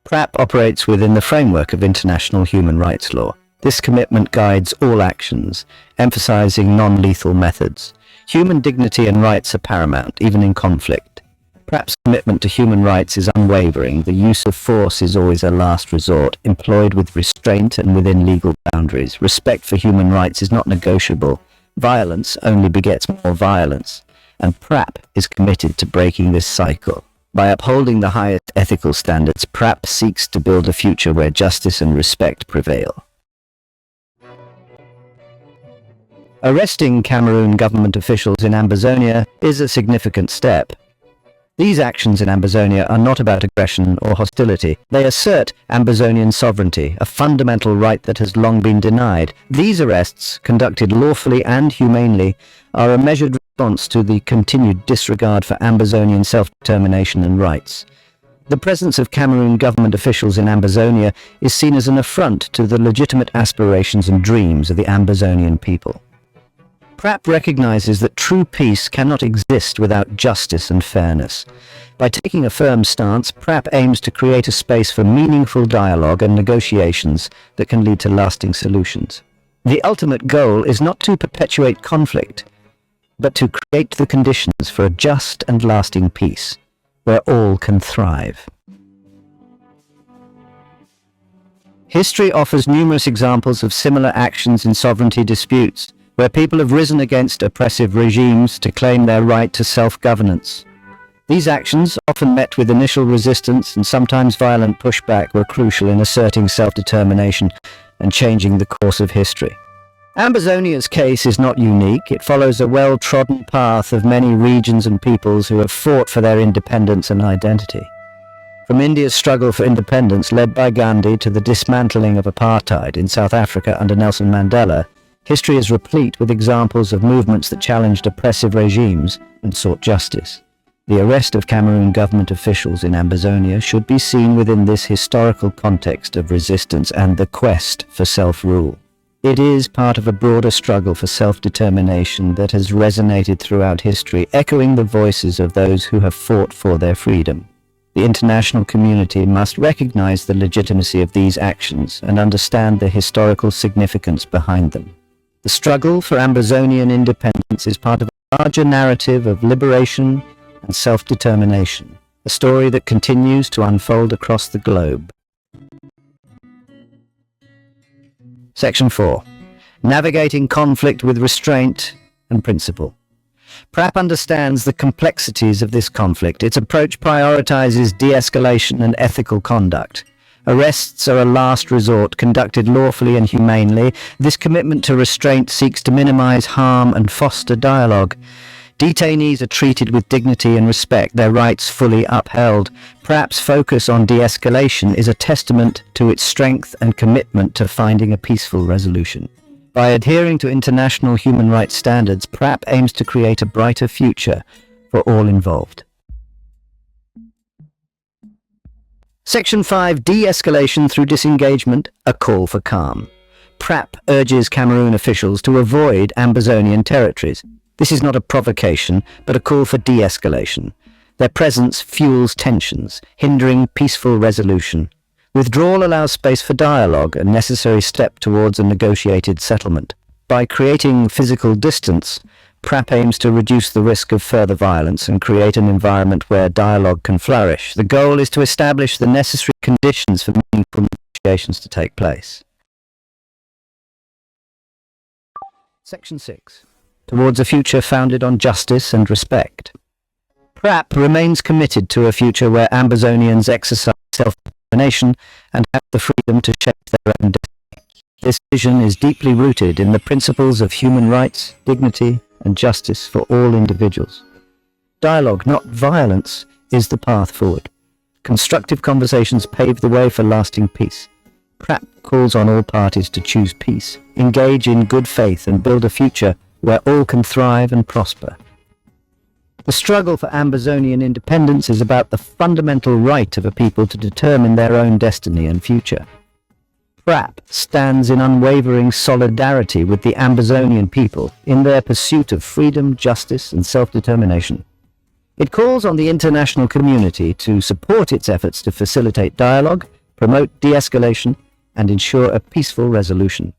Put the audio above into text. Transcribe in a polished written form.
Prap operates within the framework of international human rights law. This commitment guides all actions, emphasizing non-lethal methods. Human dignity and rights are paramount, even in conflict. Prap's commitment to human rights is unwavering. The use of force is always a last resort, employed with restraint and within legal boundaries. Respect for human rights is not negotiable. Violence only begets more violence, and Prap is committed to breaking this cycle. By upholding the highest ethical standards, Prap seeks to build a future where justice and respect prevail. Arresting Cameroon government officials in Ambazonia is a significant step. These actions in Ambazonia are not about aggression or hostility. They assert Ambazonian sovereignty, a fundamental right that has long been denied. These arrests, conducted lawfully and humanely, are a measured response to the continued disregard for Ambazonian self-determination and rights. The presence of Cameroon government officials in Ambazonia is seen as an affront to the legitimate aspirations and dreams of the Ambazonian people. Prap recognizes that true peace cannot exist without justice and fairness. By taking a firm stance, Prap aims to create a space for meaningful dialogue and negotiations that can lead to lasting solutions. The ultimate goal is not to perpetuate conflict, but to create the conditions for a just and lasting peace, where all can thrive. History offers numerous examples of similar actions in sovereignty disputes, where people have risen against oppressive regimes to claim their right to self-governance. These actions, often met with initial resistance and sometimes violent pushback, were crucial in asserting self-determination and changing the course of history. Ambazonia's case is not unique. It follows a well-trodden path of many regions and peoples who have fought for their independence and identity. From India's struggle for independence led by Gandhi to the dismantling of apartheid in South Africa under Nelson Mandela, history is replete with examples of movements that challenged oppressive regimes and sought justice. The arrest of Cameroon government officials in Ambazonia should be seen within this historical context of resistance and the quest for self-rule. It is part of a broader struggle for self-determination that has resonated throughout history, echoing the voices of those who have fought for their freedom. The international community must recognize the legitimacy of these actions and understand the historical significance behind them. The struggle for Ambazonian independence is part of a larger narrative of liberation and self-determination, a story that continues to unfold across the globe. Section 4. Navigating conflict with restraint and principle. Prap understands the complexities of this conflict. Its approach prioritizes de-escalation and ethical conduct. Arrests are a last resort, conducted lawfully and humanely. This commitment to restraint seeks to minimize harm and foster dialogue. Detainees are treated with dignity and respect, their rights fully upheld. Prap's focus on de-escalation is a testament to its strength and commitment to finding a peaceful resolution. By adhering to international human rights standards, Prap aims to create a brighter future for all involved. Section 5. De-escalation through disengagement, a call for calm. Prap urges Cameroon officials to avoid Ambazonian territories. This is not a provocation, but a call for de-escalation. Their presence fuels tensions, hindering peaceful resolution. Withdrawal allows space for dialogue, a necessary step towards a negotiated settlement. By creating physical distance, Prap aims to reduce the risk of further violence and create an environment where dialogue can flourish. The goal is to establish the necessary conditions for meaningful negotiations to take place. Section 6. Towards a future founded on justice and respect. Prap remains committed to a future where Ambazonians exercise self-determination and have the freedom to shape their own destiny. This vision is deeply rooted in the principles of human rights, dignity, and justice for all individuals. Dialogue, not violence, is the path forward. Constructive conversations pave the way for lasting peace. Prap calls on all parties to choose peace, engage in good faith, and build a future where all can thrive and prosper. The struggle for Ambazonian independence is about the fundamental right of a people to determine their own destiny and future. Prap stands in unwavering solidarity with the Ambazonian people in their pursuit of freedom, justice, and self-determination. It calls on the international community to support its efforts to facilitate dialogue, promote de-escalation, and ensure a peaceful resolution.